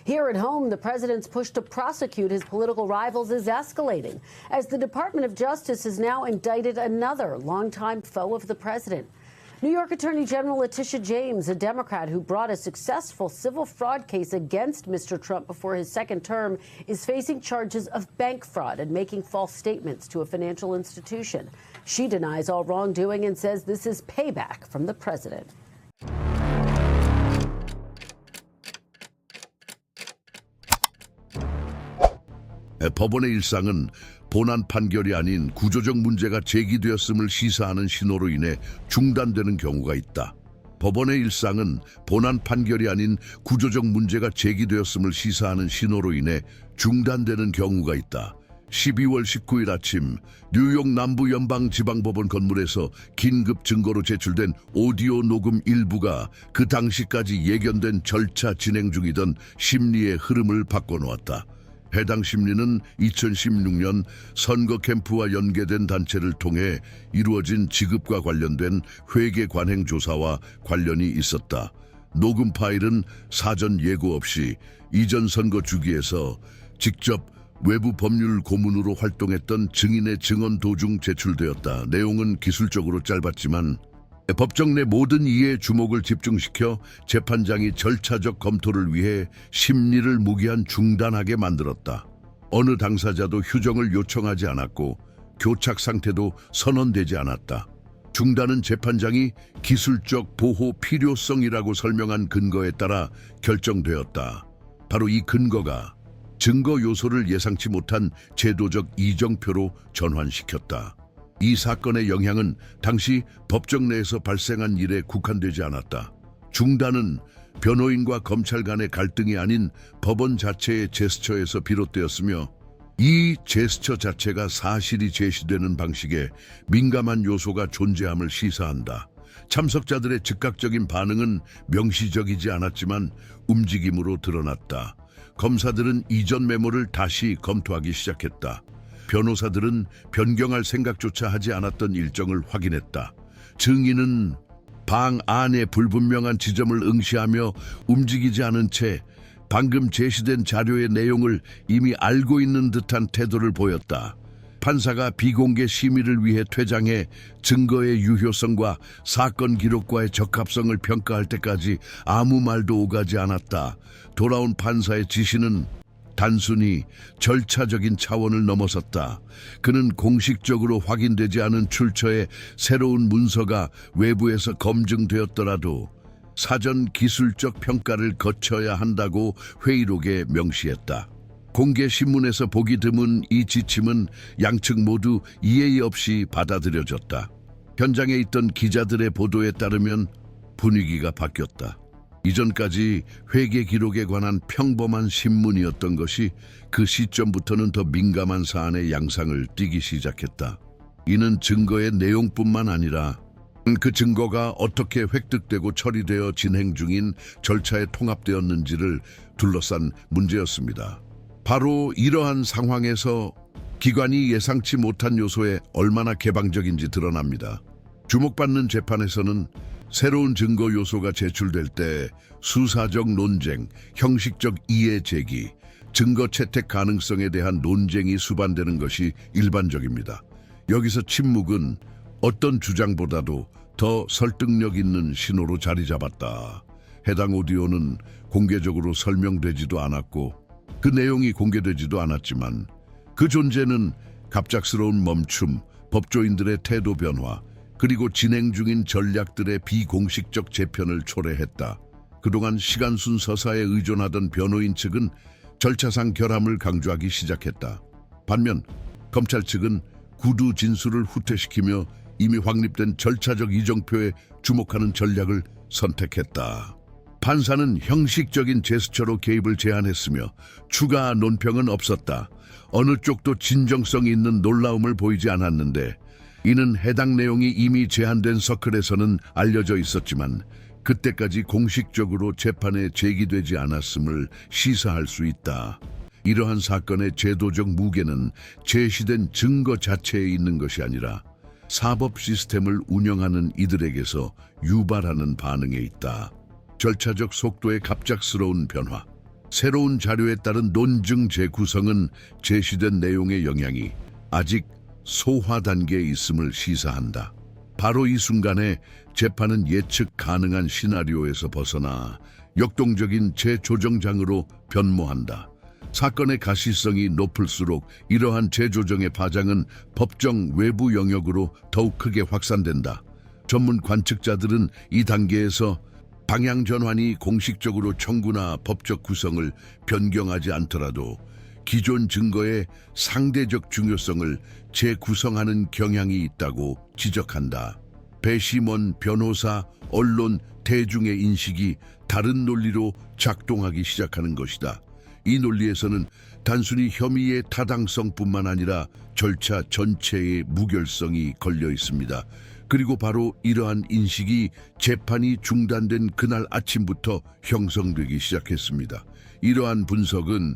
Here at home, the president's push to prosecute his political rivals is escalating as the Department of Justice has now indicted another longtime foe of the president. New York Attorney General Letitia James, a Democrat who brought a successful civil fraud case against Mr. Trump before his second term, is facing charges of bank fraud and making false statements to a financial institution. She denies all wrongdoing and says this is payback from the president. 법원의 일상은 본안 판결이 아닌 구조적 문제가 제기되었음을 시사하는 신호로 인해 중단되는 경우가 있다. 법원의 일상은 본안 판결이 아닌 구조적 문제가 제기되었음을 시사하는 신호로 인해 중단되는 경우가 있다. 12월 19일 아침 뉴욕 남부연방지방법원 건물에서 긴급 증거로 제출된 오디오 녹음 일부가 그 당시까지 예견된 절차 진행 중이던 심리의 흐름을 바꿔놓았다. 해당 심리는 2016년 선거 캠프와 연계된 단체를 통해 이루어진 지급과 관련된 회계 관행 조사와 관련이 있었다. 녹음 파일은 사전 예고 없이 이전 선거 주기에서 직접 외부 법률 고문으로 활동했던 증인의 증언 도중 제출되었다. 내용은 기술적으로 짧았지만 법정 내 모든 이해에 주목을 집중시켜 재판장이 절차적 검토를 위해 심리를 무기한 중단하게 만들었다. 어느 당사자도 휴정을 요청하지 않았고 교착 상태도 선언되지 않았다. 중단은 재판장이 기술적 보호 필요성이라고 설명한 근거에 따라 결정되었다. 바로 이 근거가 증거 요소를 예상치 못한 제도적 이정표로 전환시켰다. 이 사건의 영향은 당시 법정 내에서 발생한 일에 국한되지 않았다. 중단은 변호인과 검찰 간의 갈등이 아닌 법원 자체의 제스처에서 비롯되었으며 이 제스처 자체가 사실이 제시되는 방식에 민감한 요소가 존재함을 시사한다. 참석자들의 즉각적인 반응은 명시적이지 않았지만 움직임으로 드러났다. 검사들은 이전 메모를 다시 검토하기 시작했다. 변호사들은 변경할 생각조차 하지 않았던 일정을 확인했다. 증인은 방 안의 불분명한 지점을 응시하며 움직이지 않은 채 방금 제시된 자료의 내용을 이미 알고 있는 듯한 태도를 보였다. 판사가 비공개 심의를 위해 퇴장해 증거의 유효성과 사건 기록과의 적합성을 평가할 때까지 아무 말도 오가지 않았다. 돌아온 판사의 지시는 단순히 절차적인 차원을 넘어섰다. 그는 공식적으로 확인되지 않은 출처의 새로운 문서가 외부에서 검증되었더라도 사전 기술적 평가를 거쳐야 한다고 회의록에 명시했다. 공개 신문에서 보기 드문 이 지침은 양측 모두 이의 없이 받아들여졌다. 현장에 있던 기자들의 보도에 따르면 분위기가 바뀌었다. 이전까지 회계 기록에 관한 평범한 신문이었던 것이 그 시점부터는 더 민감한 사안의 양상을 띠기 시작했다. 이는 증거의 내용뿐만 아니라 그 증거가 어떻게 획득되고 처리되어 진행 중인 절차에 통합되었는지를 둘러싼 문제였습니다. 바로 이러한 상황에서 기관이 예상치 못한 요소에 얼마나 개방적인지 드러납니다. 주목받는 재판에서는 새로운 증거 요소가 제출될 때 수사적 논쟁, 형식적 이해 제기, 증거 채택 가능성에 대한 논쟁이 수반되는 것이 일반적입니다. 여기서 침묵은 어떤 주장보다도 더 설득력 있는 신호로 자리 잡았다. 해당 오디오는 공개적으로 설명되지도 않았고 그 내용이 공개되지도 않았지만 그 존재는 갑작스러운 멈춤, 법조인들의 태도 변화, 그리고 진행 중인 전략들의 비공식적 재편을 초래했다. 그동안 시간순 서사에 의존하던 변호인 측은 절차상 결함을 강조하기 시작했다. 반면 검찰 측은 구두 진술을 후퇴시키며 이미 확립된 절차적 이정표에 주목하는 전략을 선택했다. 판사는 형식적인 제스처로 개입을 제한했으며 추가 논평은 없었다. 어느 쪽도 진정성 있는 놀라움을 보이지 않았는데 이는 해당 내용이 이미 제한된 서클에서는 알려져 있었지만 그때까지 공식적으로 재판에 제기되지 않았음을 시사할 수 있다. 이러한 사건의 제도적 무게는 제시된 증거 자체에 있는 것이 아니라 사법 시스템을 운영하는 이들에게서 유발하는 반응에 있다. 절차적 속도의 갑작스러운 변화, 새로운 자료에 따른 논증 재구성은 제시된 내용의 영향이 아직 소화 단계에 있음을 시사한다. 바로 이 순간에 재판은 예측 가능한 시나리오에서 벗어나 역동적인 재조정장으로 변모한다. 사건의 가시성이 높을수록 이러한 재조정의 파장은 법정 외부 영역으로 더욱 크게 확산된다. 전문 관측자들은 이 단계에서 방향 전환이 공식적으로 청구나 법적 구성을 변경하지 않더라도 기존 증거의 상대적 중요성을 재구성하는 경향이 있다고 지적한다. 배심원, 변호사, 언론, 대중의 인식이 다른 논리로 작동하기 시작하는 것이다. 이 논리에서는 단순히 혐의의 타당성뿐만 아니라 절차 전체의 무결성이 걸려 있습니다. 그리고 바로 이러한 인식이 재판이 중단된 그날 아침부터 형성되기 시작했습니다. 이러한 분석은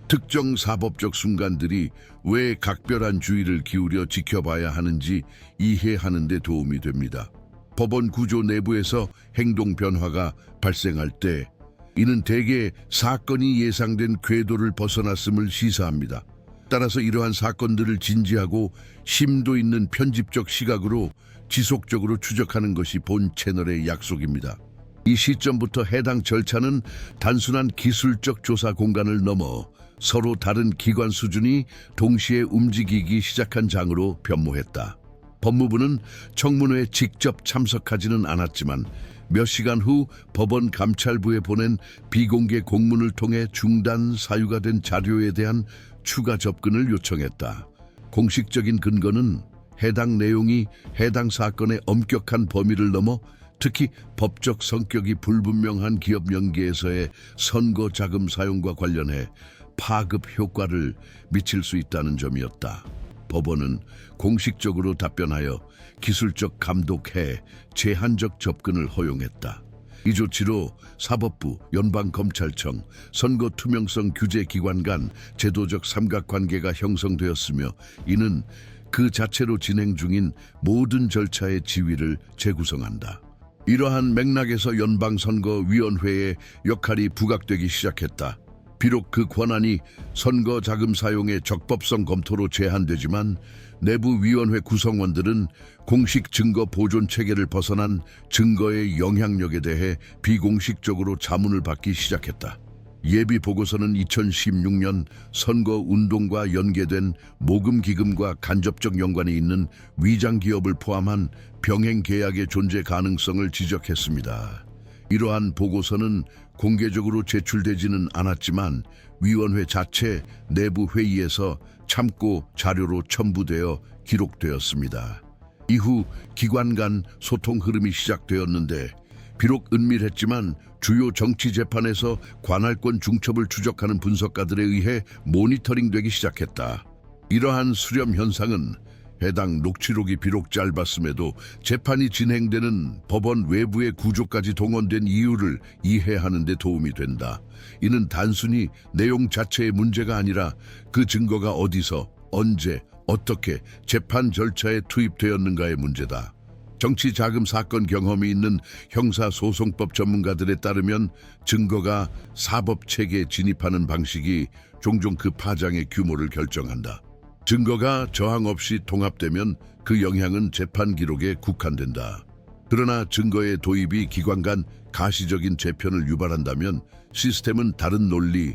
특정 사법적 순간들이 왜 각별한 주의를 기울여 지켜봐야 하는지 이해하는 데 도움이 됩니다. 법원 구조 내부에서 행동 변화가 발생할 때 이는 대개 사건이 예상된 궤도를 벗어났음을 시사합니다. 따라서 이러한 사건들을 진지하고 심도 있는 편집적 시각으로 지속적으로 추적하는 것이 본 채널의 약속입니다. 이 시점부터 해당 절차는 단순한 기술적 조사 공간을 넘어 서로 다른 기관 수준이 동시에 움직이기 시작한 장으로 변모했다. 법무부는 청문회에 직접 참석하지는 않았지만 몇 시간 후 법원 감찰부에 보낸 비공개 공문을 통해 중단 사유가 된 자료에 대한 추가 접근을 요청했다. 공식적인 근거는 해당 내용이 해당 사건의 엄격한 범위를 넘어 특히 법적 성격이 불분명한 기업 연계에서의 선거 자금 사용과 관련해 파급 효과를 미칠 수 있다는 점이었다. 법원은 공식적으로 답변하여 기술적 감독해 제한적 접근을 허용했다. 이 조치로 사법부, 연방검찰청, 선거 투명성 규제기관 간 제도적 삼각관계가 형성되었으며 이는 그 자체로 진행 중인 모든 절차의 지위를 재구성한다. 이러한 맥락에서 연방선거위원회의 역할이 부각되기 시작했다. 비록 그 권한이 선거 자금 사용의 적법성 검토로 제한되지만 내부 위원회 구성원들은 공식 증거 보존 체계를 벗어난 증거의 영향력에 대해 비공식적으로 자문을 받기 시작했다. 예비 보고서는 2016년 선거 운동과 연계된 모금 기금과 간접적 연관이 있는 위장 기업을 포함한 병행 계약의 존재 가능성을 지적했습니다. 이러한 보고서는 공개적으로 제출되지는 않았지만 위원회 자체 내부 회의에서 참고 자료로 첨부되어 기록되었습니다. 이후 기관 간 소통 흐름이 시작되었는데 비록 은밀했지만 주요 정치 재판에서 관할권 중첩을 추적하는 분석가들에 의해 모니터링되기 시작했다. 이러한 수렴 현상은 해당 녹취록이 비록 짧았음에도 재판이 진행되는 법원 외부의 구조까지 동원된 이유를 이해하는 데 도움이 된다. 이는 단순히 내용 자체의 문제가 아니라 그 증거가 어디서, 언제, 어떻게 재판 절차에 투입되었는가의 문제다. 정치 자금 사건 경험이 있는 형사소송법 전문가들에 따르면 증거가 사법 체계에 진입하는 방식이 종종 그 파장의 규모를 결정한다. 증거가 저항 없이 통합되면 그 영향은 재판 기록에 국한된다. 그러나 증거의 도입이 기관 간 가시적인 재편을 유발한다면 시스템은 다른 논리,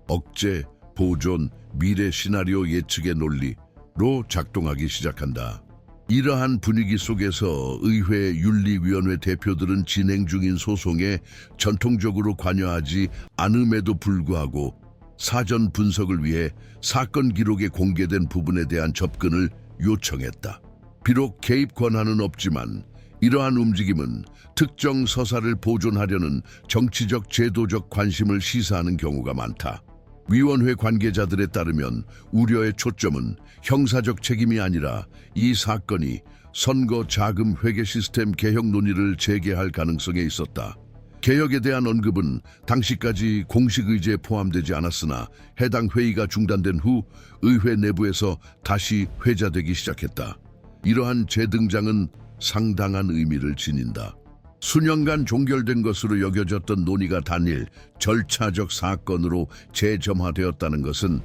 억제, 보존, 미래 시나리오 예측의 논리로 작동하기 시작한다. 이러한 분위기 속에서 의회 윤리위원회 대표들은 진행 중인 소송에 전통적으로 관여하지 않음에도 불구하고 사전 분석을 위해 사건 기록에 공개된 부분에 대한 접근을 요청했다. 비록 개입 권한은 없지만 이러한 움직임은 특정 서사를 보존하려는 정치적 제도적 관심을 시사하는 경우가 많다. 위원회 관계자들에 따르면 우려의 초점은 형사적 책임이 아니라 이 사건이 선거 자금 회계 시스템 개혁 논의를 재개할 가능성에 있었다. 개혁에 대한 언급은 당시까지 공식 의제에 포함되지 않았으나 해당 회의가 중단된 후 의회 내부에서 다시 회자되기 시작했다. 이러한 재등장은 상당한 의미를 지닌다. 수년간 종결된 것으로 여겨졌던 논의가 단일 절차적 사건으로 재점화되었다는 것은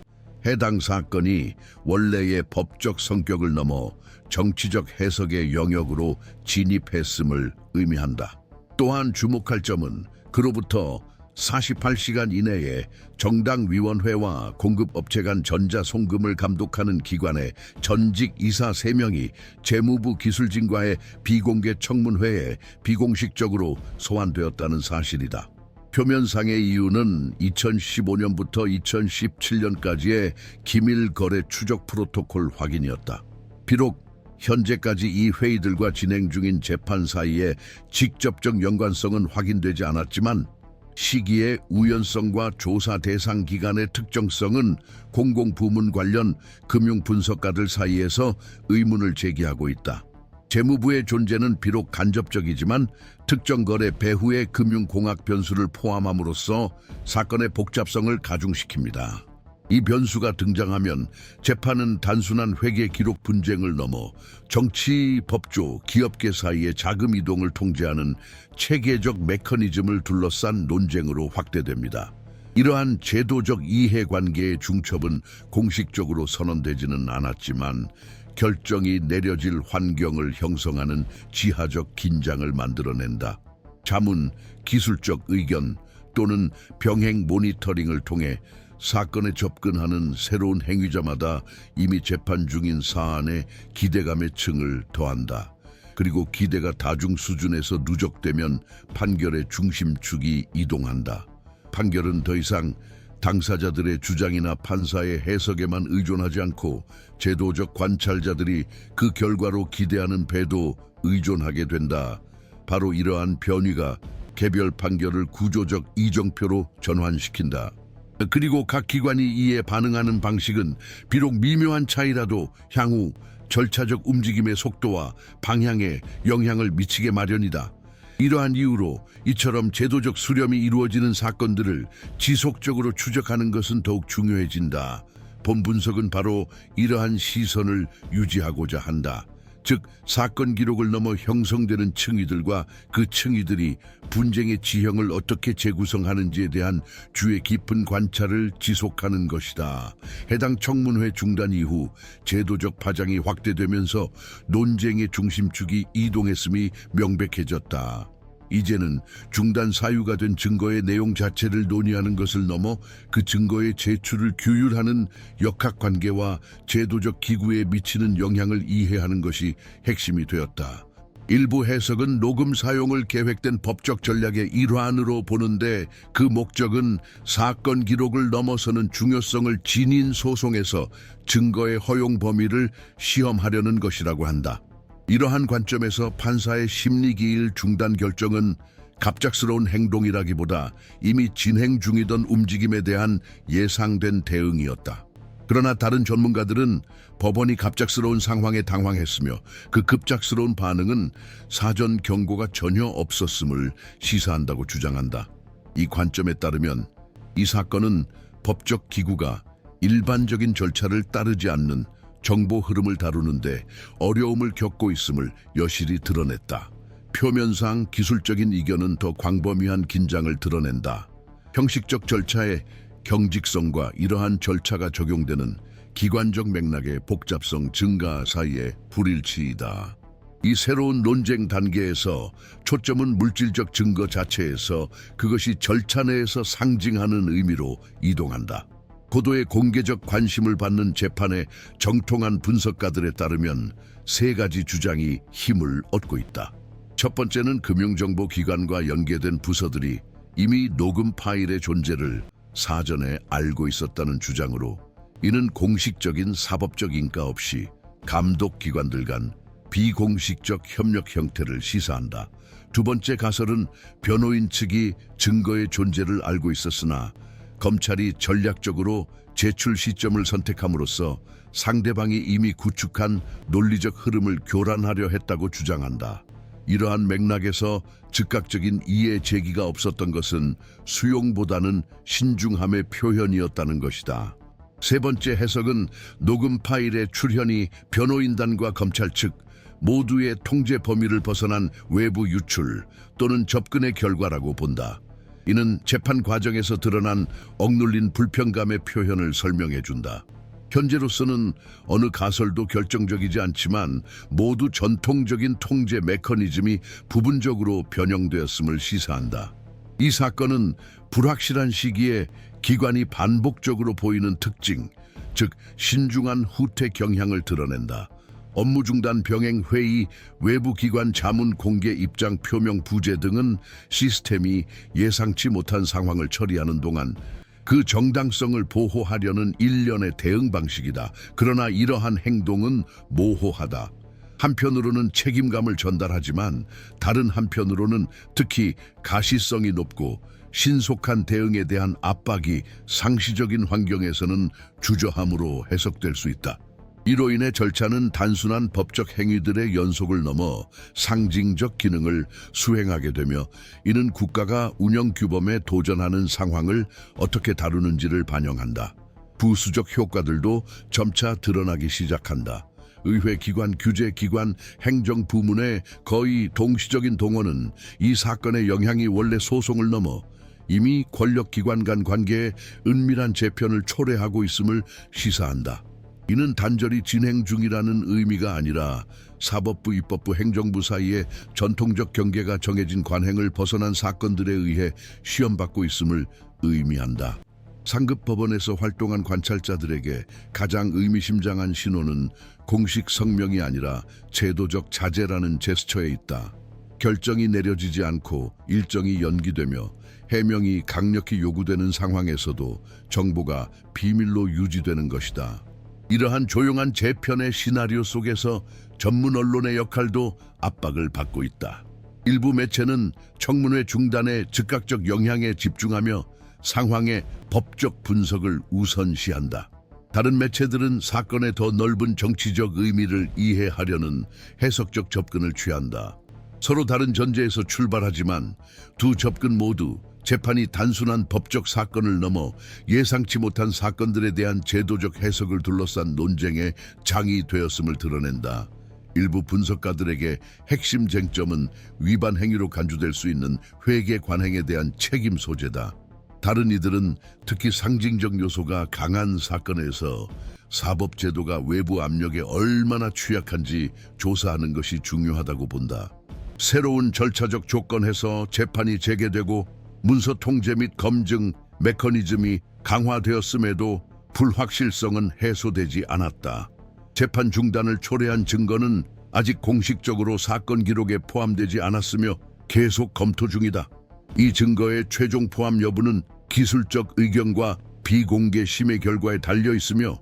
해당 사건이 원래의 법적 성격을 넘어 정치적 해석의 영역으로 진입했음을 의미한다. 또한 주목할 점은 그로부터 48시간 이내에 정당위원회와 공급업체 간 전자송금을 감독하는 기관의 전직 이사 3명이 재무부 기술진과의 비공개 청문회에 비공식적으로 소환되었다는 사실이다. 표면상의 이유는 2015년부터 2017년까지의 기밀 거래 추적 프로토콜 확인이었다. 비록 현재까지 이 회의들과 진행 중인 재판 사이에 직접적 연관성은 확인되지 않았지만 시기의 우연성과 조사 대상 기간의 특정성은 공공부문 관련 금융분석가들 사이에서 의문을 제기하고 있다. 재무부의 존재는 비록 간접적이지만 특정 거래 배후의 금융공학 변수를 포함함으로써 사건의 복잡성을 가중시킵니다. 이 변수가 등장하면 재판은 단순한 회계 기록 분쟁을 넘어 정치, 법조, 기업계 사이의 자금 이동을 통제하는 체계적 메커니즘을 둘러싼 논쟁으로 확대됩니다. 이러한 제도적 이해관계의 중첩은 공식적으로 선언되지는 않았지만 결정이 내려질 환경을 형성하는 지하적 긴장을 만들어낸다. 자문, 기술적 의견 또는 병행 모니터링을 통해 사건에 접근하는 새로운 행위자마다 이미 재판 중인 사안에 기대감의 층을 더한다. 그리고 기대가 다중 수준에서 누적되면 판결의 중심축이 이동한다. 판결은 더 이상 당사자들의 주장이나 판사의 해석에만 의존하지 않고 제도적 관찰자들이 그 결과로 기대하는 배도 의존하게 된다. 바로 이러한 변이가 개별 판결을 구조적 이정표로 전환시킨다. 그리고 각 기관이 이에 반응하는 방식은 비록 미묘한 차이라도 향후 절차적 움직임의 속도와 방향에 영향을 미치게 마련이다. 이러한 이유로 이처럼 제도적 수렴이 이루어지는 사건들을 지속적으로 추적하는 것은 더욱 중요해진다. 본 분석은 바로 이러한 시선을 유지하고자 한다. 즉 사건 기록을 넘어 형성되는 층위들과 그 층위들이 분쟁의 지형을 어떻게 재구성하는지에 대한 주의 깊은 관찰을 지속하는 것이다. 해당 청문회 중단 이후 제도적 파장이 확대되면서 논쟁의 중심축이 이동했음이 명백해졌다. 이제는 중단 사유가 된 증거의 내용 자체를 논의하는 것을 넘어 그 증거의 제출을 규율하는 역학관계와 제도적 기구에 미치는 영향을 이해하는 것이 핵심이 되었다. 일부 해석은 녹음 사용을 계획된 법적 전략의 일환으로 보는데 그 목적은 사건 기록을 넘어서는 중요성을 지닌 소송에서 증거의 허용 범위를 시험하려는 것이라고 한다. 이러한 관점에서 판사의 심리기일 중단 결정은 갑작스러운 행동이라기보다 이미 진행 중이던 움직임에 대한 예상된 대응이었다. 그러나 다른 전문가들은 법원이 갑작스러운 상황에 당황했으며 그 급작스러운 반응은 사전 경고가 전혀 없었음을 시사한다고 주장한다. 이 관점에 따르면 이 사건은 법적 기구가 일반적인 절차를 따르지 않는 정보 흐름을 다루는데 어려움을 겪고 있음을 여실히 드러냈다. 표면상 기술적인 이견은 더 광범위한 긴장을 드러낸다. 형식적 절차의 경직성과 이러한 절차가 적용되는 기관적 맥락의 복잡성 증가 사이의 불일치이다. 이 새로운 논쟁 단계에서 초점은 물질적 증거 자체에서 그것이 절차 내에서 상징하는 의미로 이동한다. 고도의 공개적 관심을 받는 재판의 정통한 분석가들에 따르면 3가지 주장이 힘을 얻고 있다. 첫 번째는 금융정보기관과 연계된 부서들이 이미 녹음 파일의 존재를 사전에 알고 있었다는 주장으로 이는 공식적인 사법적 인가 없이 감독기관들 간 비공식적 협력 형태를 시사한다. 두 번째 가설은 변호인 측이 증거의 존재를 알고 있었으나 검찰이 전략적으로 제출 시점을 선택함으로써 상대방이 이미 구축한 논리적 흐름을 교란하려 했다고 주장한다. 이러한 맥락에서 즉각적인 이해 제기가 없었던 것은 수용보다는 신중함의 표현이었다는 것이다. 세 번째 해석은 녹음 파일의 출현이 변호인단과 검찰 측, 모두의 통제 범위를 벗어난 외부 유출 또는 접근의 결과라고 본다. 이는 재판 과정에서 드러난 억눌린 불편감의 표현을 설명해준다. 현재로서는 어느 가설도 결정적이지 않지만 모두 전통적인 통제 메커니즘이 부분적으로 변형되었음을 시사한다. 이 사건은 불확실한 시기에 기관이 반복적으로 보이는 특징, 즉 신중한 후퇴 경향을 드러낸다. 업무 중단 병행 회의, 외부 기관 자문 공개 입장 표명 부재 등은 시스템이 예상치 못한 상황을 처리하는 동안 그 정당성을 보호하려는 일련의 대응 방식이다. 그러나 이러한 행동은 모호하다. 한편으로는 책임감을 전달하지만 다른 한편으로는 특히 가시성이 높고 신속한 대응에 대한 압박이 상시적인 환경에서는 주저함으로 해석될 수 있다. 이로 인해 절차는 단순한 법적 행위들의 연속을 넘어 상징적 기능을 수행하게 되며 이는 국가가 운영 규범에 도전하는 상황을 어떻게 다루는지를 반영한다. 부수적 효과들도 점차 드러나기 시작한다. 의회 기관, 규제 기관, 행정 부문의 거의 동시적인 동원은 이 사건의 영향이 원래 소송을 넘어 이미 권력기관 간 관계에 은밀한 재편을 초래하고 있음을 시사한다. 이는 단절이 진행 중이라는 의미가 아니라 사법부, 입법부, 행정부 사이에 전통적 경계가 정해진 관행을 벗어난 사건들에 의해 시험받고 있음을 의미한다. 상급 법원에서 활동한 관찰자들에게 가장 의미심장한 신호는 공식 성명이 아니라 제도적 자제라는 제스처에 있다. 결정이 내려지지 않고 일정이 연기되며 해명이 강력히 요구되는 상황에서도 정보가 비밀로 유지되는 것이다. 이러한 조용한 재편의 시나리오 속에서 전문 언론의 역할도 압박을 받고 있다. 일부 매체는 청문회 중단의 즉각적 영향에 집중하며 상황의 법적 분석을 우선시한다. 다른 매체들은 사건의 더 넓은 정치적 의미를 이해하려는 해석적 접근을 취한다. 서로 다른 전제에서 출발하지만 두 접근 모두 재판이 단순한 법적 사건을 넘어 예상치 못한 사건들에 대한 제도적 해석을 둘러싼 논쟁의 장이 되었음을 드러낸다. 일부 분석가들에게 핵심 쟁점은 위반 행위로 간주될 수 있는 회계 관행에 대한 책임 소재다. 다른 이들은 특히 상징적 요소가 강한 사건에서 사법제도가 외부 압력에 얼마나 취약한지 조사하는 것이 중요하다고 본다. 새로운 절차적 조건에서 재판이 재개되고 문서 통제 및 검증 메커니즘이 강화되었음에도 불확실성은 해소되지 않았다. 재판 중단을 초래한 증거는 아직 공식적으로 사건 기록에 포함되지 않았으며 계속 검토 중이다. 이 증거의 최종 포함 여부는 기술적 의견과 비공개 심의 결과에 달려 있으며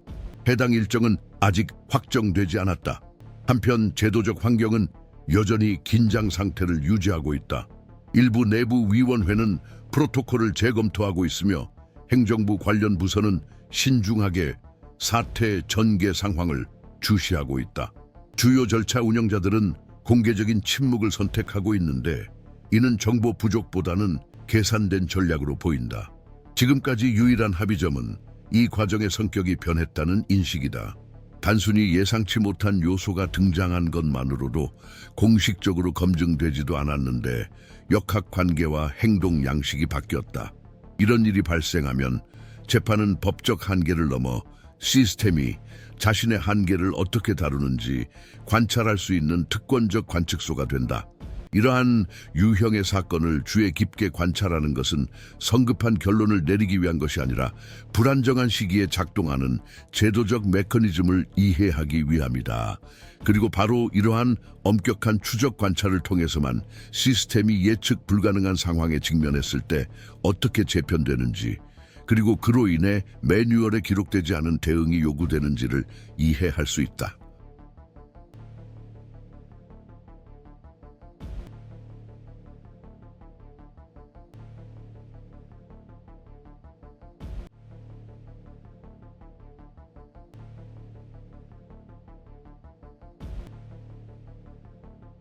해당 일정은 아직 확정되지 않았다. 한편 제도적 환경은 여전히 긴장 상태를 유지하고 있다. 일부 내부 위원회는 프로토콜을 재검토하고 있으며 행정부 관련 부서는 신중하게 사태 전개 상황을 주시하고 있다. 주요 절차 운영자들은 공개적인 침묵을 선택하고 있는데 이는 정보 부족보다는 계산된 전략으로 보인다. 지금까지 유일한 합의점은 이 과정의 성격이 변했다는 인식이다. 단순히 예상치 못한 요소가 등장한 것만으로도 공식적으로 검증되지도 않았는데 역학관계와 행동 양식이 바뀌었다. 이런 일이 발생하면 재판은 법적 한계를 넘어 시스템이 자신의 한계를 어떻게 다루는지 관찰할 수 있는 특권적 관측소가 된다. 이러한 유형의 사건을 주의 깊게 관찰하는 것은 성급한 결론을 내리기 위한 것이 아니라 불안정한 시기에 작동하는 제도적 메커니즘을 이해하기 위함이다. 그리고 바로 이러한 엄격한 추적 관찰을 통해서만 시스템이 예측 불가능한 상황에 직면했을 때 어떻게 재편되는지, 그리고 그로 인해 매뉴얼에 기록되지 않은 대응이 요구되는지를 이해할 수 있다.